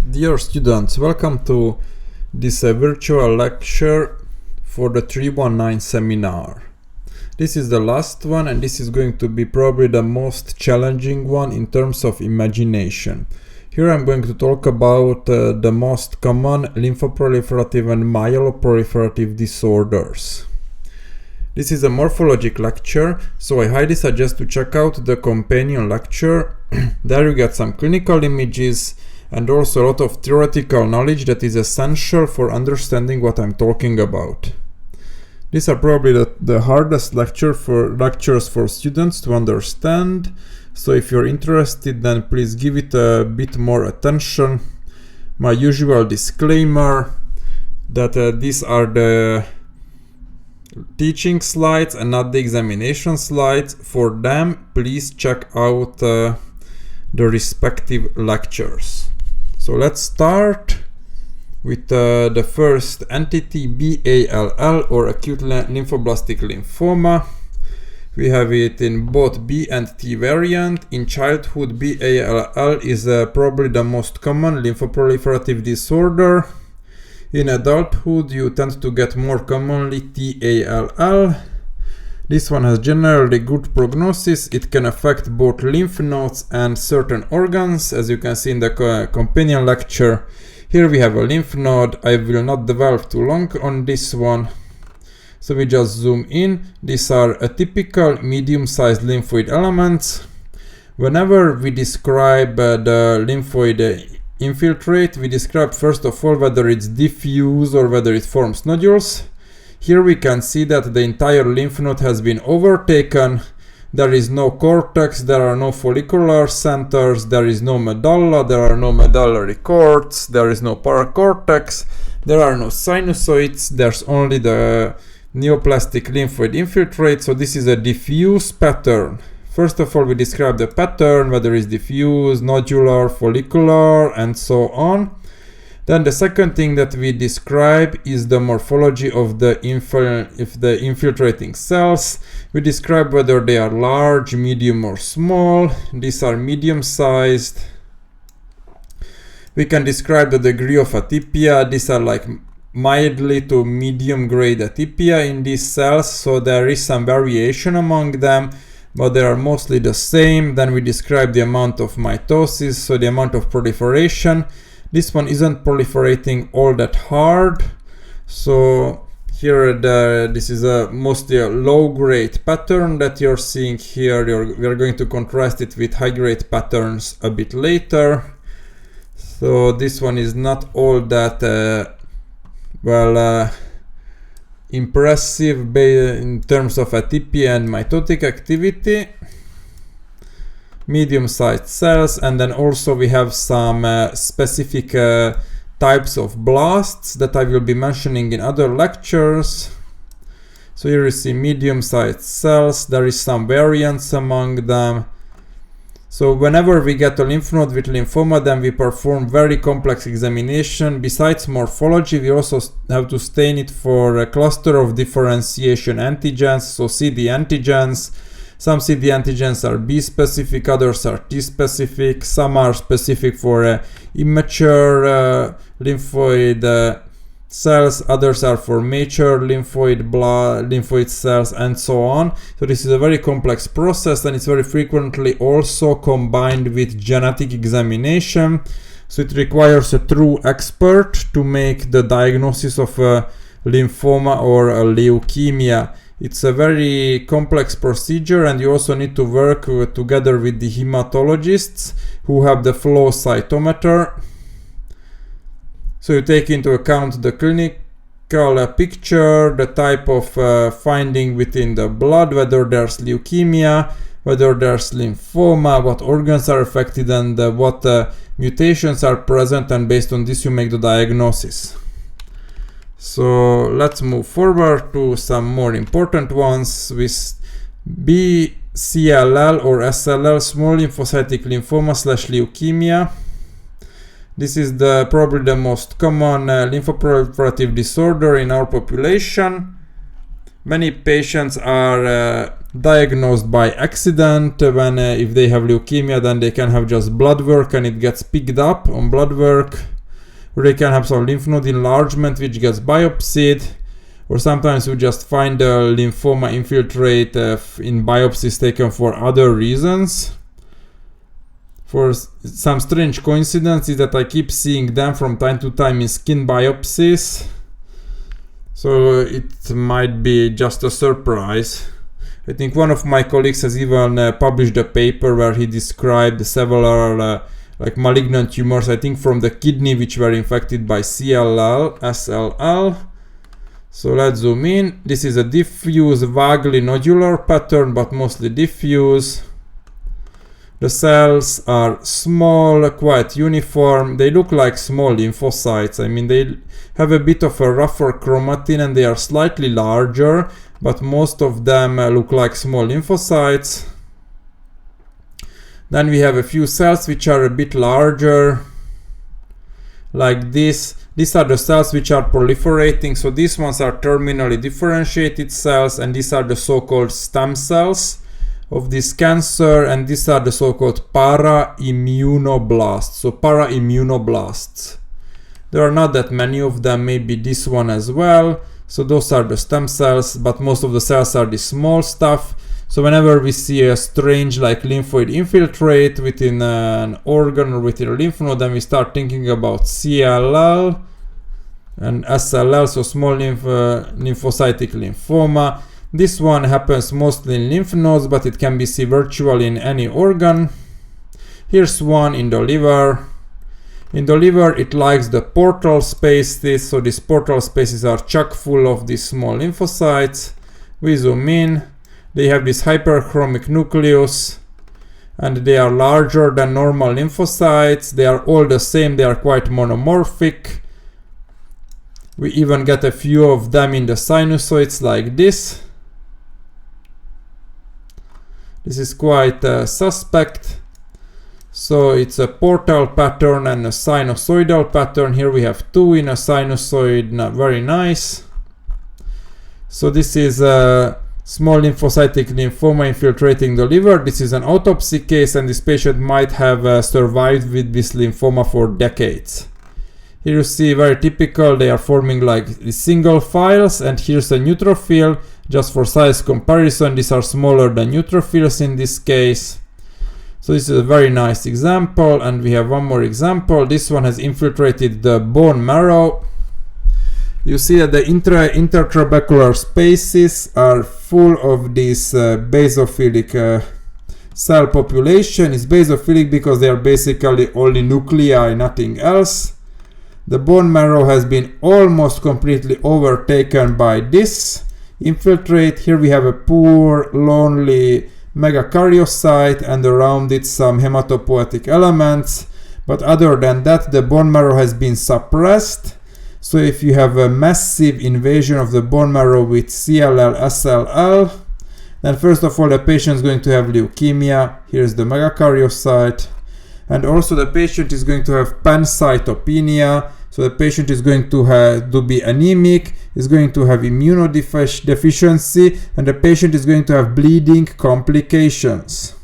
Dear students, welcome to this virtual lecture for the 319 seminar. This is the last one, and this is going to be probably the most challenging one in terms of imagination. Here I'm going to talk about the most common lymphoproliferative and myeloproliferative disorders. This is a morphologic lecture, so I highly suggest to check out the companion lecture. There you get some clinical images and also a lot of theoretical knowledge that is essential for understanding what I'm talking about. These are probably the hardest lectures for students to understand, so if you're interested, then please give it a bit more attention. My usual disclaimer that these are the teaching slides and not the examination slides. For them, please check out the respective lectures. So let's start with the first entity, B-ALL, or acute lymphoblastic lymphoma. We have it in both B and T variant. In childhood, B-ALL is probably the most common lymphoproliferative disorder. In adulthood, you tend to get more commonly T-ALL. This one has generally good prognosis. It can affect both lymph nodes and certain organs, as you can see in the companion lecture. Here we have a lymph node. I will not dwell too long on this one. So we just zoom in. These are a typical medium-sized lymphoid elements. Whenever we describe the lymphoid infiltrate, we describe first of all whether it's diffuse or whether it forms nodules. Here we can see that the entire lymph node has been overtaken. There is no cortex, there are no follicular centers, there is no medulla, there are no medullary cords, there is no paracortex, there are no sinusoids, there's only the neoplastic lymphoid infiltrate. So this is a diffuse pattern. First of all, we describe the pattern, whether it's diffuse, nodular, follicular, and so on. Then the second thing that we describe is the morphology of the infiltrating cells. We describe whether they are large, medium, or small. These are medium-sized. We can describe the degree of atypia. These are like mildly to medium-grade atypia in these cells, so there is some variation among them, but they are mostly the same. Then we describe the amount of mitosis, so the amount of proliferation. This one isn't proliferating all that hard, so here this is mostly a low-grade pattern that you're seeing here. We are going to contrast it with high-grade patterns a bit later. So this one is not all that impressive in terms of atypia and mitotic activity. Medium-sized cells, and then also we have some specific types of blasts that I will be mentioning in other lectures. So here you see medium-sized cells. There is some variance among them. So whenever we get a lymph node with lymphoma, then we perform very complex examination. Besides morphology, we also have to stain it for a cluster of differentiation antigens, so CD antigens. Some CD antigens are B-specific, others are T-specific, some are specific for immature lymphoid cells, others are for mature lymphoid cells, and so on. So this is a very complex process, and it's very frequently also combined with genetic examination. So it requires a true expert to make the diagnosis of a lymphoma or a leukemia. It's a very complex procedure, and you also need to work together with the hematologists who have the flow cytometer. So you take into account the clinical picture, the type of finding within the blood, whether there's leukemia, whether there's lymphoma, what organs are affected, and what mutations are present, and based on this you make the diagnosis. So let's move forward to some more important ones with B-CLL or SLL, small lymphocytic lymphoma / leukemia. This is probably the most common lymphoproliferative disorder in our population. Many patients are diagnosed by accident. When if they have leukemia, then they can have just blood work and it gets picked up on blood work. or they can have some lymph node enlargement which gets biopsied, or sometimes we just find the lymphoma infiltrate in biopsies taken for other reasons. For some strange coincidence is that I keep seeing them from time to time in skin biopsies, so it might be just a surprise. I think one of my colleagues has even published a paper where he described several like malignant tumors, I think from the kidney, which were infected by CLL, SLL. So let's zoom in. This is a diffuse, vaguely nodular pattern, but mostly diffuse. The cells are small, quite uniform. They look like small lymphocytes. I mean, they have a bit of a rougher chromatin and they are slightly larger, but most of them look like small lymphocytes. Then we have a few cells which are a bit larger, like this. These are the cells which are proliferating. So these ones are terminally differentiated cells, and these are the so-called stem cells of this cancer, and these are the so-called para-immunoblasts. So para-immunoblasts. There are not that many of them, maybe this one as well. So those are the stem cells, but most of the cells are the small stuff. So whenever we see a strange like lymphoid infiltrate within an organ or within a lymph node, then we start thinking about CLL and SLL, so small lymphocytic lymphoma. This one happens mostly in lymph nodes, but it can be seen virtually in any organ. Here's one in the liver. In the liver, it likes the portal spaces, so these portal spaces are chock full of these small lymphocytes. We zoom in. They have this hyperchromic nucleus, and they are larger than normal lymphocytes. They are all the same, they are quite monomorphic. We even get a few of them in the sinusoids like this. This is quite suspect. So it's a portal pattern and a sinusoidal pattern. Here we have two in a sinusoid, not very nice. So this is a small lymphocytic lymphoma infiltrating the liver. This is an autopsy case, and this patient might have survived with this lymphoma for decades. Here you see very typical, they are forming like single files, and here's a neutrophil. Just for size comparison, these are smaller than neutrophils in this case. So this is a very nice example, and we have one more example. This one has infiltrated the bone marrow. You see that the intertrabecular spaces are full of this basophilic cell population. It's basophilic because they are basically only nuclei, nothing else. The bone marrow has been almost completely overtaken by this infiltrate. Here we have a poor, lonely megakaryocyte, and around it some hematopoietic elements. But other than that, the bone marrow has been suppressed. So if you have a massive invasion of the bone marrow with CLL, SLL, then first of all the patient is going to have leukemia. Here's the megakaryocyte. And also the patient is going to have pancytopenia. So the patient is going to be anemic, is going to have immunodeficiency, and the patient is going to have bleeding complications.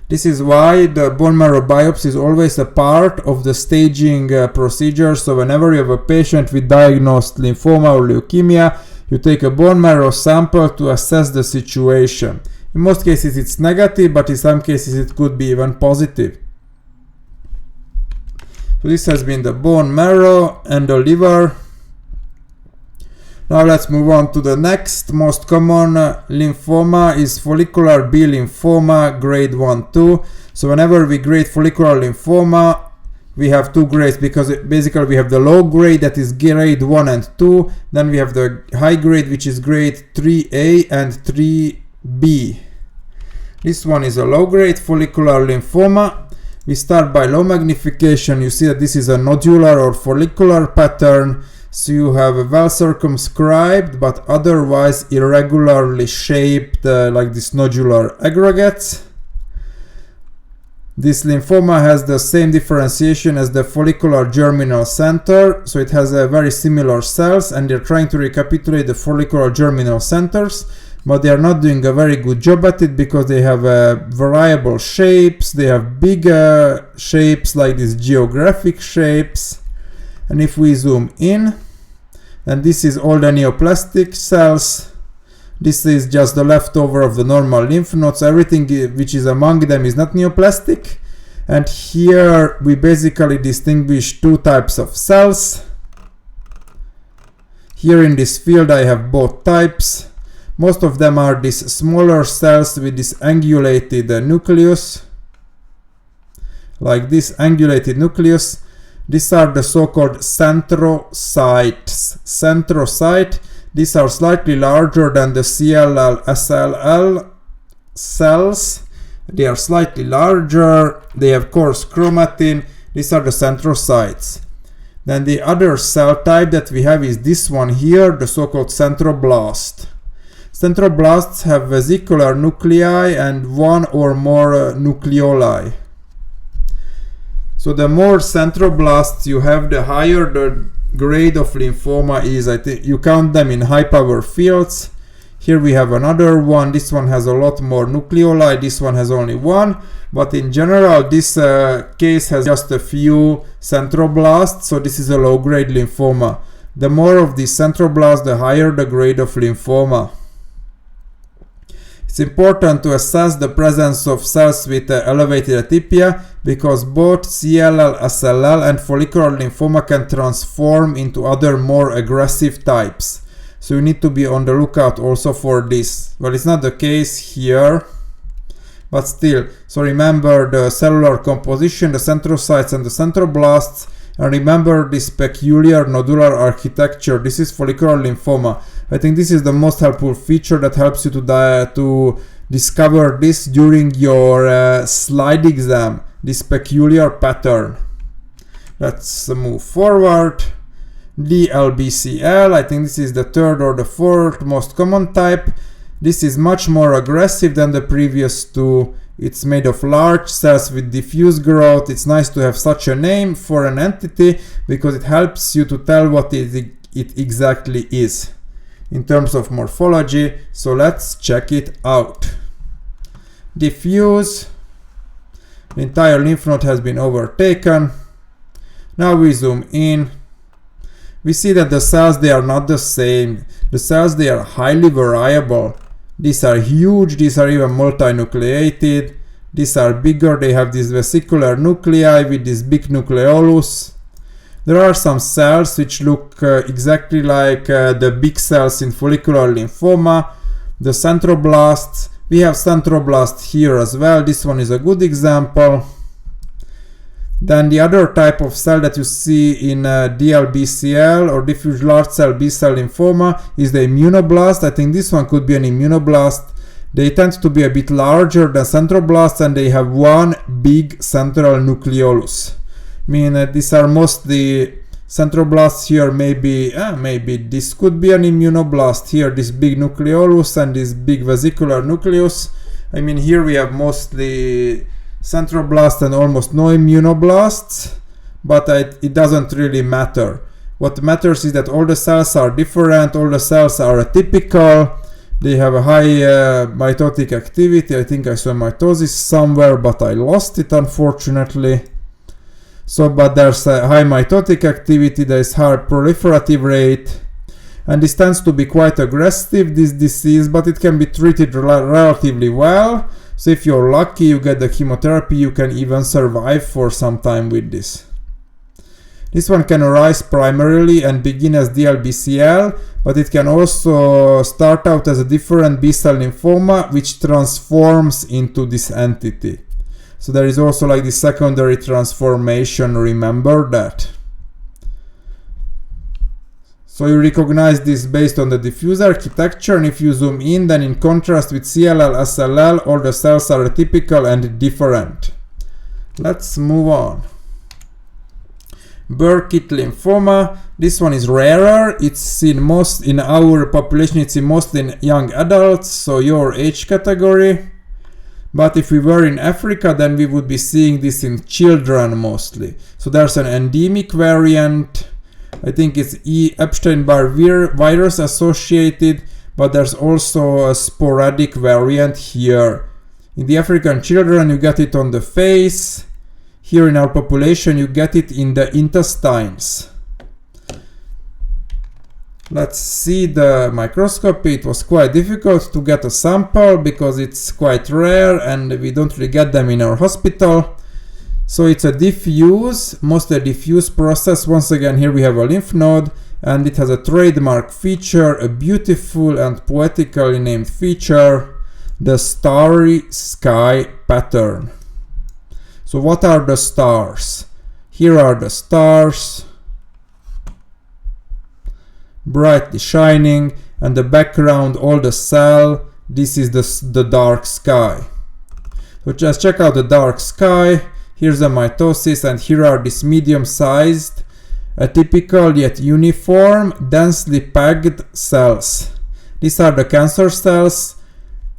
This is why the bone marrow biopsy is always a part of the staging procedure. So whenever you have a patient with diagnosed lymphoma or leukemia, you take a bone marrow sample to assess the situation. In most cases it's negative, but in some cases it could be even positive. So this has been the bone marrow and the liver. Now let's move on to the next most common lymphoma is follicular B-lymphoma grade 1-2. So whenever we grade follicular lymphoma, we have two grades, because basically we have the low grade that is grade 1 and 2. Then we have the high grade, which is grade 3A and 3B. This one is a low grade follicular lymphoma. We start by low magnification. You see that this is a nodular or follicular pattern. So you have a well circumscribed but otherwise irregularly shaped like this nodular aggregates. This lymphoma has the same differentiation as the follicular germinal center, so it has a very similar cells, and they're trying to recapitulate the follicular germinal centers. but they are not doing a very good job at it because they have variable shapes, they have bigger shapes like these geographic shapes. And if we zoom in, and this is all the neoplastic cells, this is just the leftover of the normal lymph nodes, everything which is among them is not neoplastic. And here we basically distinguish two types of cells. Here in this field I have both types. Most of them are these smaller cells with this angulated nucleus, like this angulated nucleus. These are the so-called centrocytes. Centrocyte, these are slightly larger than the CLL, SLL cells. They are slightly larger, they have coarse chromatin. These are the centrocytes. Then the other cell type that we have is this one here, the so-called centroblast. Centroblasts have vesicular nuclei and one or more nucleoli. So the more centroblasts you have, the higher the grade of lymphoma is. I think you count them in high power fields. Here we have another one. This one has a lot more nucleoli. This one has only one. But in general, this case has just a few centroblasts. So this is a low-grade lymphoma. The more of these centroblasts, the higher the grade of lymphoma. It's important to assess the presence of cells with elevated atypia because both CLL, SLL, and follicular lymphoma can transform into other more aggressive types. So you need to be on the lookout also for this. Well, it's not the case here, but still. So remember the cellular composition, the centrocytes and the centroblasts, and remember this peculiar nodular architecture. This is follicular lymphoma. I think this is the most helpful feature that helps you to discover this during your slide exam, this peculiar pattern. Let's move forward. DLBCL, I think this is the third or the fourth most common type. This is much more aggressive than the previous two. It's made of large cells with diffuse growth. It's nice to have such a name for an entity because it helps you to tell what it exactly is in terms of morphology. So let's check it out. Diffuse. The entire lymph node has been overtaken. Now we zoom in. We see that the cells, they are not the same. The cells, they are highly variable. These are huge, these are even multinucleated. These are bigger, they have this vesicular nuclei with this big nucleolus. There are some cells which look exactly like the big cells in follicular lymphoma. The centroblasts, we have centroblasts here as well. This one is a good example. Then the other type of cell that you see in DLBCL or diffuse large cell B-cell lymphoma is the immunoblast. I think this one could be an immunoblast. They tend to be a bit larger than centroblasts and they have one big central nucleolus. I mean, these are mostly centroblasts here. Maybe this could be an immunoblast here, this big nucleolus and this big vesicular nucleus. I mean, here we have mostly centroblasts and almost no immunoblasts, but it doesn't really matter. What matters is that all the cells are different, all the cells are atypical, they have a high mitotic activity. I think I saw mitosis somewhere, but I lost it unfortunately. So, but there's a high mitotic activity, there's high proliferative rate, and this tends to be quite aggressive, this disease, but it can be treated relatively well. So if you're lucky, you get the chemotherapy, you can even survive for some time with this. This one can arise primarily and begin as DLBCL, but it can also start out as a different B-cell lymphoma, which transforms into this entity. So there is also like this secondary transformation, remember that. So you recognize this based on the diffuse architecture, and if you zoom in, then in contrast with CLL, SLL, all the cells are atypical and different. Let's move on. Burkitt lymphoma. This one is rarer. It's seen most in our population. It's seen mostly in young adults, so your age category. But if we were in Africa, then we would be seeing this in children mostly. So there's an endemic variant. I think it's Epstein-Barr virus associated, but there's also a sporadic variant here. In the African children, you get it on the face. Here in our population, you get it in the intestines. Let's see the microscopy. It was quite difficult to get a sample because it's quite rare and we don't really get them in our hospital. So it's a diffuse, mostly a diffuse process. Once again, here we have a lymph node and it has a trademark feature, a beautiful and poetically named feature, the starry sky pattern. So what are the stars? Here are the stars, brightly shining, and the background, all the cell, this is the dark sky. So just check out the dark sky. Here's the mitosis, and here are these medium-sized, atypical yet uniform, densely packed cells. These are the cancer cells.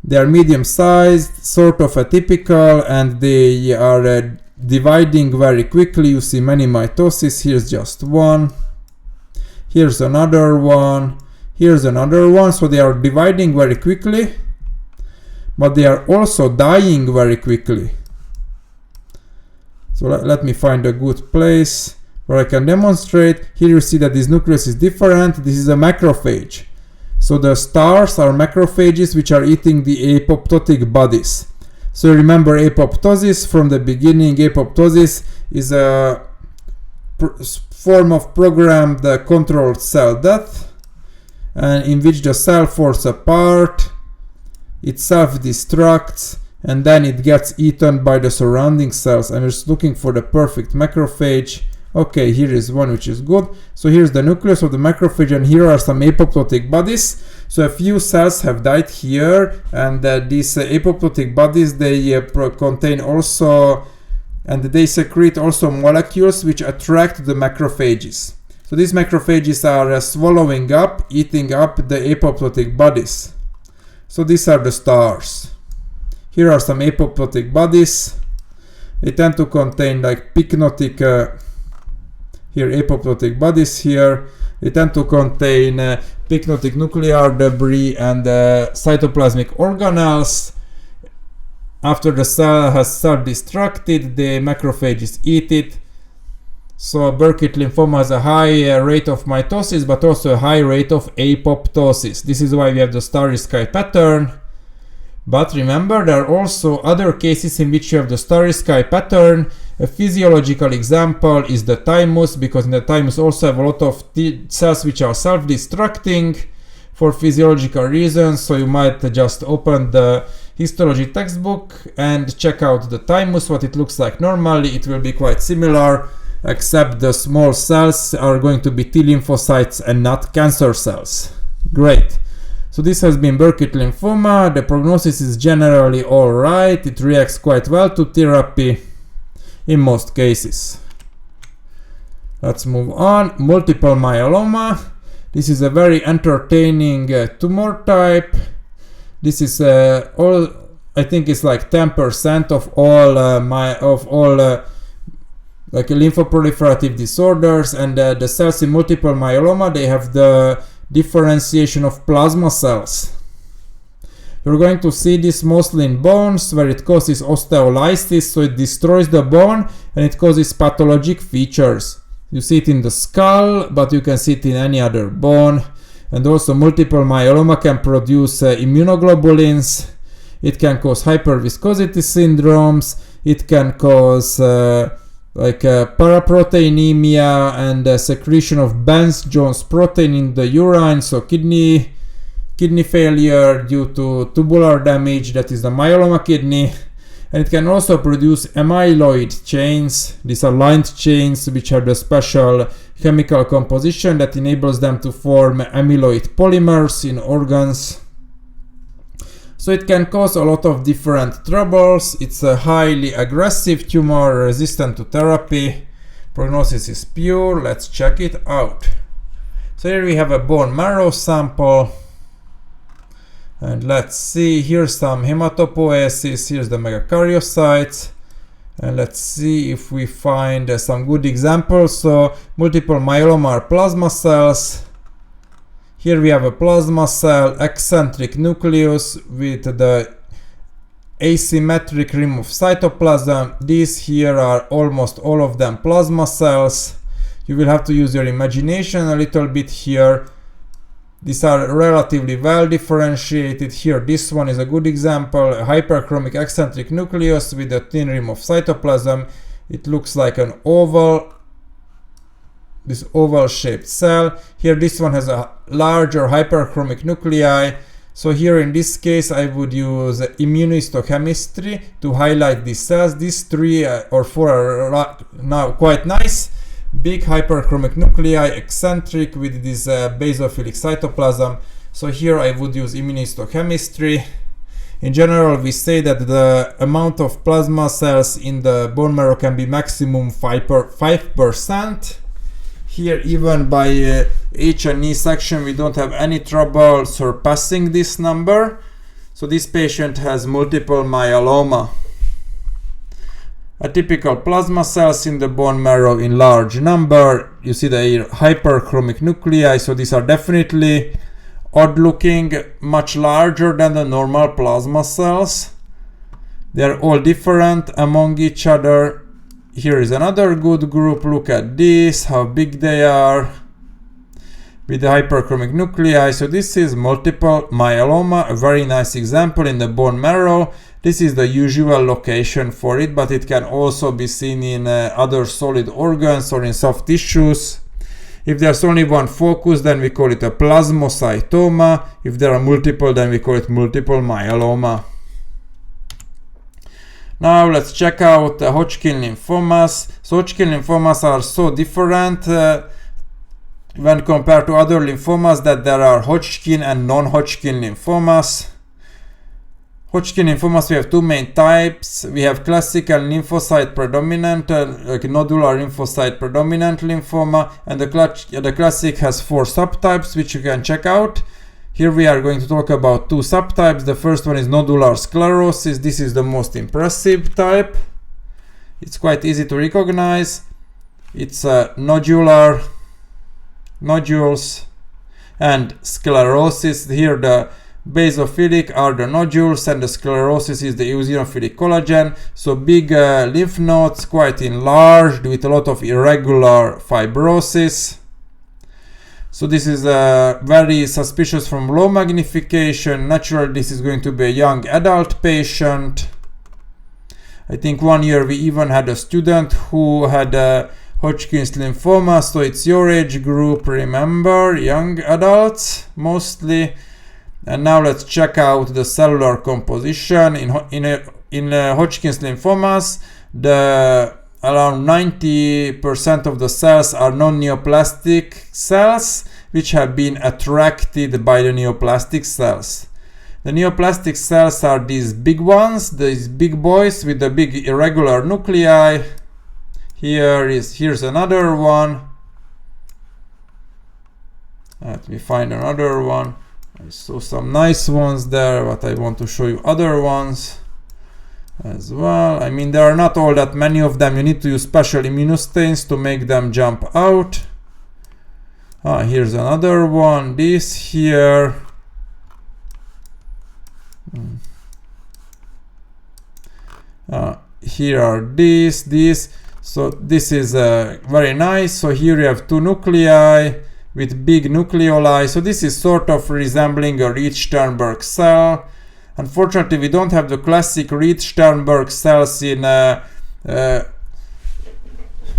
They are medium-sized, sort of atypical, and they are dividing very quickly. You see many mitoses. Here's just one. Here's another one. Here's another one. So they are dividing very quickly, but they are also dying very quickly. So let me find a good place where I can demonstrate. Here you see that this nucleus is different. This is a macrophage. So the stars are macrophages which are eating the apoptotic bodies. So remember apoptosis from the beginning. Apoptosis is a form of programmed controlled cell death, and in which the cell falls apart, it self-destructs, and then it gets eaten by the surrounding cells. I'm just looking for the perfect macrophage. Okay, here is one which is good. So here's the nucleus of the macrophage, and here are some apoptotic bodies. So a few cells have died here, and these apoptotic bodies, they contain also, and they secrete also molecules which attract the macrophages. So these macrophages are swallowing up, eating up the apoptotic bodies. So these are the stars. Here are some apoptotic bodies. They tend to contain like pycnotic, here apoptotic bodies here. They tend to contain pycnotic nuclear debris and cytoplasmic organelles. After the cell has self-destructed, the macrophages eat it. So Burkitt lymphoma has a high rate of mitosis, but also a high rate of apoptosis. This is why we have the starry sky pattern. But remember, there are also other cases in which you have the starry sky pattern. A physiological example is the thymus, because in the thymus also have a lot of cells which are self-destructing for physiological reasons. So you might just open the histology textbook and check out the thymus, what it looks like normally. It will be quite similar, except the small cells are going to be T lymphocytes and not cancer cells. Great. So this has been Burkitt lymphoma. The prognosis is generally alright. It reacts quite well to therapy in most cases. Let's move on. Multiple myeloma. This is a very entertaining tumor type. This is all, I think it's like 10% of all like lymphoproliferative disorders, and the cells in multiple myeloma, they have the differentiation of plasma cells. You're going to see this mostly in bones, where it causes osteolysis, so it destroys the bone and it causes pathologic features. You see it in the skull, but you can see it in any other bone. And also multiple myeloma can produce immunoglobulins. It can cause hyperviscosity syndromes. It can cause paraproteinemia and secretion of Benz-Jones protein in the urine, so kidney failure due to tubular damage, that is the myeloma kidney. And it can also produce amyloid chains. These are lined chains which have the special chemical composition that enables them to form amyloid polymers in organs. So it can cause a lot of different troubles. It's a highly aggressive tumor, resistant to therapy. Prognosis is pure. Let's check it out. So here we have a bone marrow sample. And let's see, here's some hematopoiesis, here's the megakaryocytes. And let's see if we find some good examples. So multiple myeloma are plasma cells. Here we have a plasma cell, eccentric nucleus with the asymmetric rim of cytoplasm. These here are almost all of them plasma cells. You will have to use your imagination a little bit here. These are relatively well differentiated. Here, this one is a good example, a hyperchromic eccentric nucleus with a thin rim of cytoplasm. It looks like an oval, this oval shaped cell. Here, this one has a larger hyperchromic nuclei. So here in this case, I would use immunohistochemistry to highlight these cells. These 3 or 4 are now quite nice. Big hyperchromic nuclei, eccentric with this basophilic cytoplasm. So here I would use immunohistochemistry. In general, we say that the amount of plasma cells in the bone marrow can be maximum 5%. Here, even by H&E section, we don't have any trouble surpassing this number. So this patient has multiple myeloma. A typical plasma cells in the bone marrow in large number. You see the hyperchromic nuclei, so these are definitely odd looking, much larger than the normal plasma cells. They're all different among each other. Here is another good group. Look at this, how big they are with the hyperchromic nuclei. So this is multiple myeloma, a very nice example in the bone marrow. This is the usual location for it, but it can also be seen in other solid organs or in soft tissues. If there's only one focus, then we call it a plasmacytoma. If there are multiple, then we call it multiple myeloma. Now let's check out Hodgkin lymphomas. So Hodgkin lymphomas are so different when compared to other lymphomas that there are Hodgkin and non-Hodgkin lymphomas. Hodgkin lymphomas, we have 2 main types. We have classical lymphocyte predominant, like nodular lymphocyte predominant lymphoma, and the classic has 4 subtypes which you can check out. Here we are going to talk about 2 subtypes. The first one is nodular sclerosis. This is the most impressive type. It's quite easy to recognize. It's nodules and sclerosis. Here the basophilic are the nodules and the sclerosis is the eosinophilic collagen. So big lymph nodes, quite enlarged with a lot of irregular fibrosis. So this is very suspicious from low magnification. Naturally, this is going to be a young adult patient. I think 1 year we even had a student who had Hodgkin's lymphoma. So it's your age group, remember, young adults mostly. And now let's check out the cellular composition. In Hodgkin's lymphomas, around 90% of the cells are non-neoplastic cells, which have been attracted by the neoplastic cells. The neoplastic cells are these big ones, these big boys with the big irregular nuclei. Here's another one. Let me find another one. I saw some nice ones there, but I want to show you other ones as well. I mean, there are not all that many of them. You need to use special immunostains to make them jump out. Here's another one. This here. Here are these. So this is very nice. So here you have 2 nuclei with big nucleoli. So this is sort of resembling a Reed-Sternberg cell. Unfortunately, we don't have the classic Reed-Sternberg cells in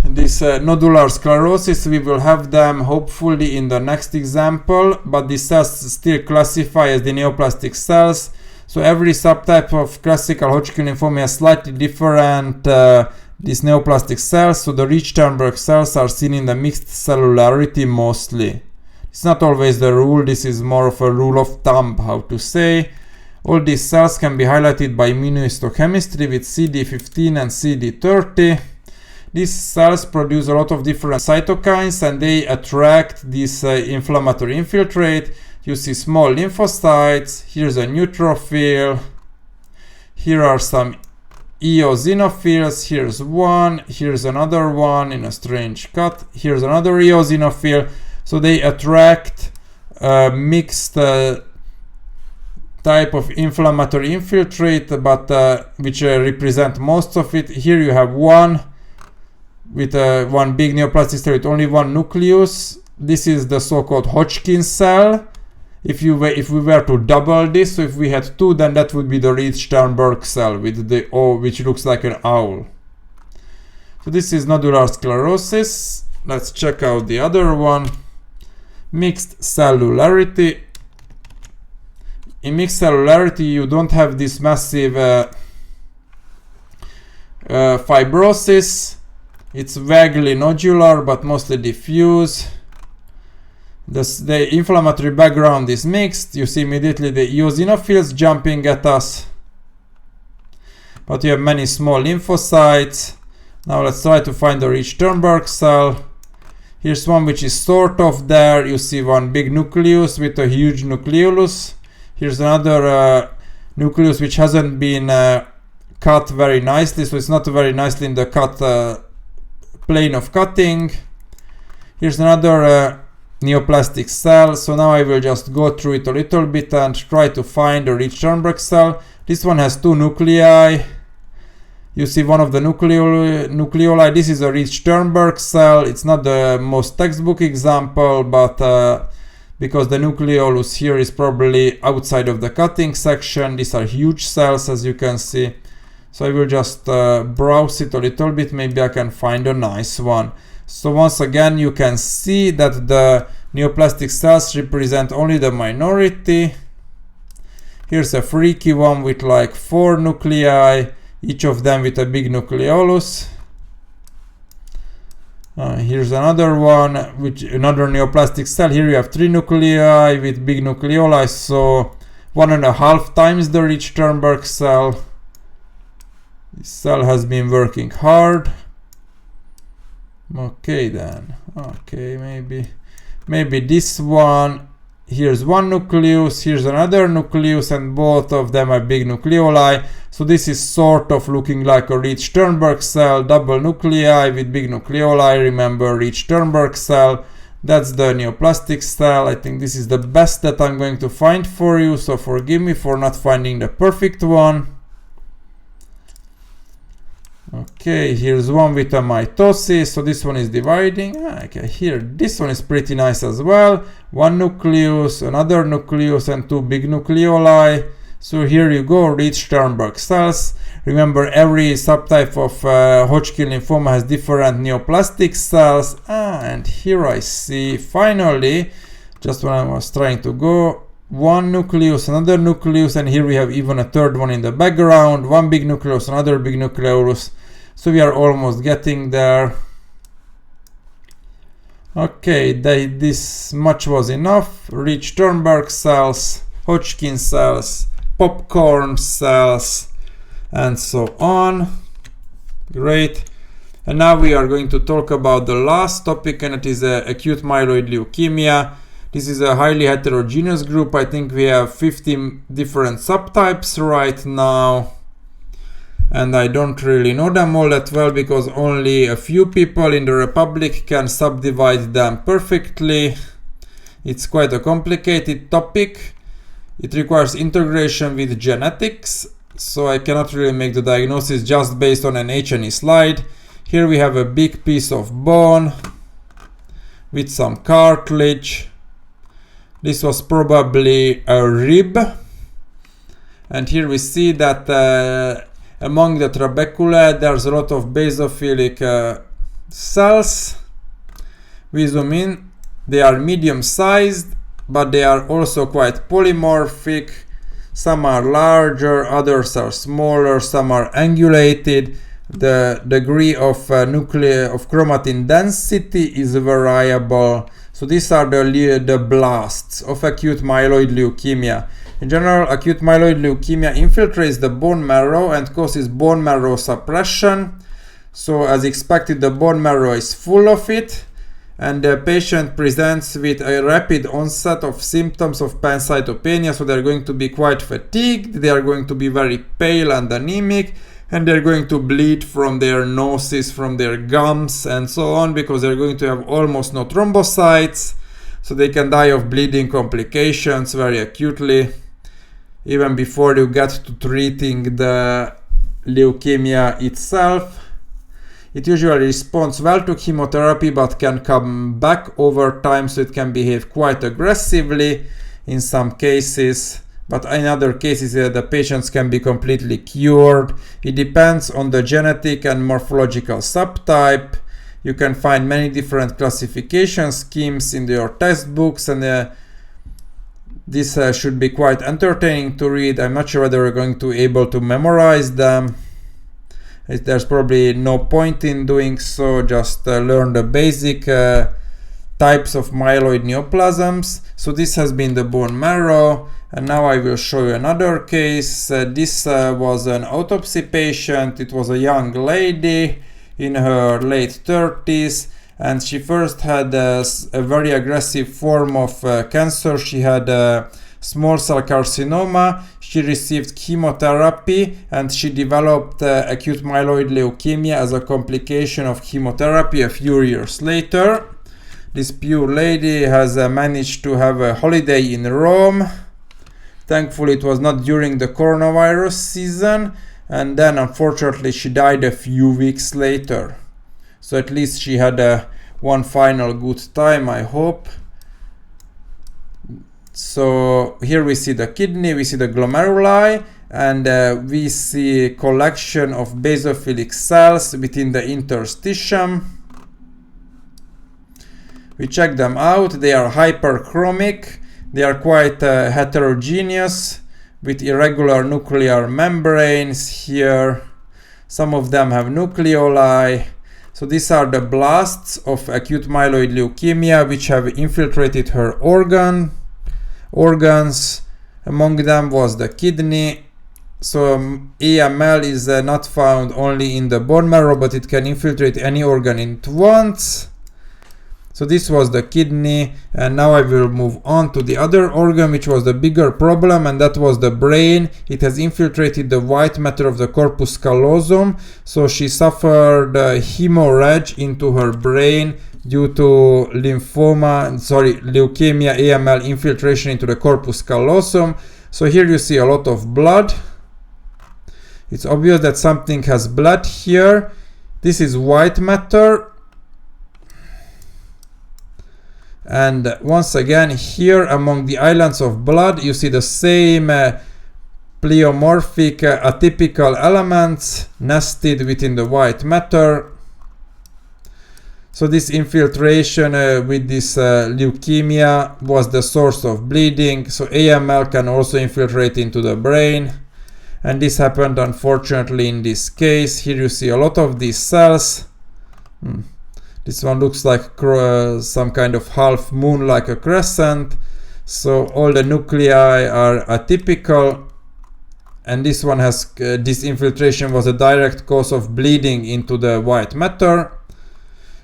this nodular sclerosis. We will have them hopefully in the next example, but these cells still classify as the neoplastic cells. So every subtype of classical Hodgkin lymphoma has slightly different these neoplastic cells. So the Reed-Sternberg cells are seen in the mixed cellularity mostly. It's not always the rule. This is more of a rule of thumb, how to say. All these cells can be highlighted by immunohistochemistry with CD15 and CD30. These cells produce a lot of different cytokines and they attract this inflammatory infiltrate. You see small lymphocytes. Here's a neutrophil. Here are some eosinophils. Here's one. Here's another one in a strange cut. Here's another eosinophil. So they attract mixed type of inflammatory infiltrate, but which represent most of it. Here you have one with one big neoplastic cell with only one nucleus. This is the so-called Hodkin cell. If we were to double this, so if we had two, then that would be the Reed-Sternberg cell with the O, which looks like an owl. So this is nodular sclerosis. Let's check out the other one. Mixed cellularity. In mixed cellularity, you don't have this massive fibrosis. It's vaguely nodular, but mostly diffuse. The inflammatory background is mixed. You see immediately the eosinophils jumping at us. But you have many small lymphocytes. Now let's try to find the Reed-Sternberg cell. Here's one which is sort of there. You see one big nucleus with a huge nucleolus. Here's another nucleus which hasn't been cut very nicely, so it's not very nicely in the cut plane of cutting. Here's another neoplastic cell. So now I will just go through it a little bit and try to find a Reed-Sternberg cell. This one has two nuclei. You see one of the nucleoli. This is a Reed-Sternberg cell. It's not the most textbook example, but because the nucleolus here is probably outside of the cutting section. These are huge cells, as you can see. So I will just browse it a little bit. Maybe I can find a nice one. So once again, you can see that the neoplastic cells represent only the minority. Here's a freaky one with like 4 nuclei, each of them with a big nucleolus. Here's another one, another neoplastic cell. Here you have 3 nuclei with big nucleoli, so 1.5 times the Reed-Sternberg cell. This cell has been working hard. Okay then. Okay, maybe this one. Here's one nucleus, here's another nucleus, and both of them are big nucleoli. So this is sort of looking like a Reed-Sternberg cell, double nuclei with big nucleoli. Remember, Reed-Sternberg cell. That's the neoplastic cell. I think this is the best that I'm going to find for you, so forgive me for not finding the perfect one. Okay, here's one with a mitosis, so this one is dividing. Okay, here, this one is pretty nice as well. One nucleus, another nucleus, and 2 big nucleoli. So here you go, Reed-Sternberg cells. Remember, every subtype of Hodgkin lymphoma has different neoplastic cells. And here I see, finally, just when I was trying to go, one nucleus, another nucleus, and here we have even a third one in the background. One big nucleus, another big nucleus. So we are almost getting there. Okay, this much was enough. Reed-Sternberg cells, Hodgkin cells, popcorn cells, and so on. Great. And now we are going to talk about the last topic, and it is acute myeloid leukemia. This is a highly heterogeneous group. I think we have 50 different subtypes right now. And I don't really know them all that well because only a few people in the Republic can subdivide them perfectly. It's quite a complicated topic. It requires integration with genetics, so I cannot really make the diagnosis just based on an H&E slide. Here we have a big piece of bone with some cartilage. This was probably a rib. And here we see that among the trabeculae there's a lot of basophilic cells. We zoom in. They are medium sized, but they are also quite polymorphic. Some are larger, others are smaller, some are angulated. The degree of chromatin density is variable. So these are the blasts of acute myeloid leukemia. In general, acute myeloid leukemia infiltrates the bone marrow and causes bone marrow suppression. So as expected, the bone marrow is full of it, and the patient presents with a rapid onset of symptoms of pancytopenia. So they're going to be quite fatigued, they are going to be very pale and anemic, and they're going to bleed from their noses, from their gums, and so on, because they're going to have almost no thrombocytes. So they can die of bleeding complications very acutely, even before you get to treating the leukemia itself. It usually responds well to chemotherapy but can come back over time, so it can behave quite aggressively in some cases, but in other cases the patients can be completely cured. It depends on the genetic and morphological subtype. You can find many different classification schemes in your textbooks, and this should be quite entertaining to read. I'm not sure whether we're going to be able to memorize them. There's probably no point in doing so, just learn the basic types of myeloid neoplasms. So this has been the bone marrow, and now I will show you another case. This was an autopsy patient. It was a young lady in her late 30s, and she first had a very aggressive form of cancer. She had small cell carcinoma. She received chemotherapy and she developed acute myeloid leukemia as a complication of chemotherapy a few years later. This poor lady has managed to have a holiday in Rome. Thankfully it was not during the coronavirus season, and then unfortunately she died a few weeks later. So at least she had one final good time, I hope. So here we see the kidney, we see the glomeruli, and we see collection of basophilic cells within the interstitium. We check them out. They are hyperchromic. They are quite heterogeneous with irregular nuclear membranes here. Some of them have nucleoli. So these are the blasts of acute myeloid leukemia which have infiltrated her organs. Among them was the kidney. So AML is not found only in the bone marrow, but it can infiltrate any organ at once. So this was the kidney, and now I will move on to the other organ which was the bigger problem, and that was the brain. It has infiltrated the white matter of the corpus callosum, so she suffered hemorrhage into her brain due to leukemia AML infiltration into the corpus callosum. So here you see a lot of blood. It's obvious that something has bled here. This is white matter. And once again here among the islands of blood you see the same pleomorphic atypical elements nested within the white matter. So this infiltration with this leukemia was the source of bleeding. So AML can also infiltrate into the brain, and this happened unfortunately in this case. Here you see a lot of these cells. This one looks like some kind of half moon, like a crescent. So all the nuclei are atypical, and this one has this infiltration was a direct cause of bleeding into the white matter.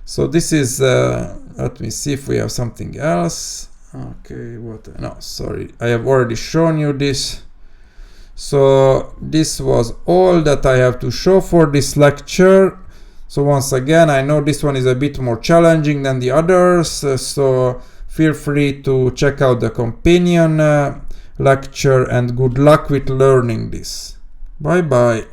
So this is let me see if we have something else. Okay, what? No, sorry, I have already shown you this. So this was all that I have to show for this lecture. So once again, I know this one is a bit more challenging than the others, so feel free to check out the companion lecture, and good luck with learning this. Bye bye.